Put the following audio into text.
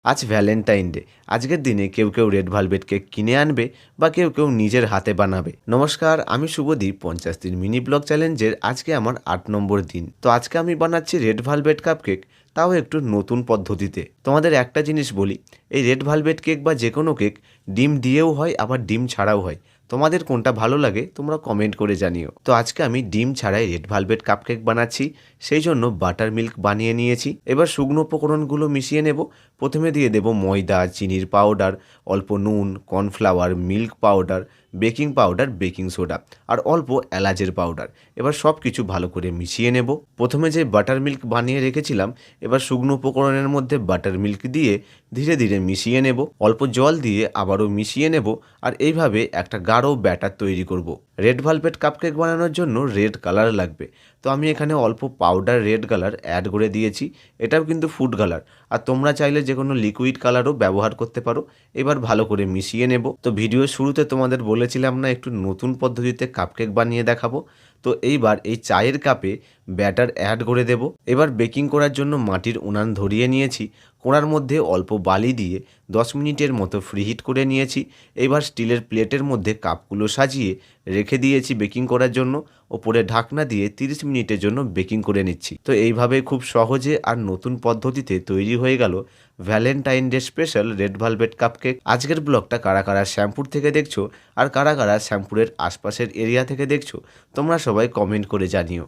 আজ Valentine day. আজকের দিনে কেউ কেউ রেড ভেলভেট কেক কিনে আনবে বা কেউ কেউ নিজের হাতে বানাবে। নমস্কার, আমি শুভদীপ। 50 দিন মিনি ব্লগ চ্যালেঞ্জের আজকে আমার 8 নম্বর দিন। তো আজকে আমি বানাচ্ছি রেড ভেলভেট কাপ কেক, তাও একটু নতুন পদ্ধতিতে। তোমাদের একটা জিনিস বলি, এই রেড ভেলভেট কেক বা যে কোনো কেক ডিম দিয়েও হয়, আবার ডিম ছাড়াও হয়। তোমাদের কোনটা ভালো লাগে তোমরা কমেন্ট করে জানিও। তো আজকে আমি ডিম ছাড়াই রেড ভেলভেট কাপ কেক বানাচ্ছি, সেই জন্য বাটার মিল্ক বানিয়ে নিয়েছি। এবার শুকনো উপকরণগুলো মিশিয়ে নেব। প্রথমে দিয়ে দেব ময়দা, চিনির পাউডার, অল্প নুন, cornflour, milk powder, baking powder, baking soda আর অল্প এলাচের পাউডার। এবার সব কিছু ভালো করে মিশিয়ে নেব। প্রথমে যে বাটার মিল্ক বানিয়ে রেখেছিলাম, এবার শুকনো উপকরণের মধ্যে বাটার মিল্ক দিয়ে ধীরে ধীরে মিশিয়ে নেব। অল্প জল দিয়ে আবারও মিশিয়ে নেব আর এইভাবে একটা গাঢ় ব্যাটার তৈরি করব। রেড ভেলভেট কাপকেক বানানোর জন্য রেড কালার লাগবে, তো আমি এখানে অল্প পাউডার রেড কালার অ্যাড করে দিয়েছি। এটাও কিন্তু ফুড কালার, আর তোমরা চাইলে যে কোনো লিকুইড কালারও ব্যবহার করতে পারো। এবার ভালো করে মিশিয়ে নেব। তো ভিডিওর শুরুতে তোমাদের বলেছিলাম না, একটু নতুন পদ্ধতিতে কাপকেক বানিয়ে দেখাবো। তো এইবার এই চায়ের কাপে ব্যাটার অ্যাড করে দেব। এবার বেকিং করার জন্য মাটির উনান ধরিয়ে নিয়েছি। কোণার মধ্যে অল্প বালি দিয়ে 10 মিনিটের মতো ফ্রিহিট করে নিয়েছি। এবার স্টিলের প্লেটের মধ্যে কাপগুলো সাজিয়ে রেখে দিয়েছি বেকিং করার জন্য। ওপরে ঢাকনা দিয়ে 30 মিনিটের জন্য বেকিং করে নিচ্ছি। তো এইভাবে খুব সহজে আর নতুন পদ্ধতিতে তৈরি হয়ে গেল Valentine day special red velvet cupcake. আজকের ব্লগটা কারা কারা শ্যামপুর থেকে দেখছো আর কারা কারা শ্যামপুরের আশপাশের এরিয়া থেকে দেখছো, তোমরা সবাই কমেন্ট করে জানিও।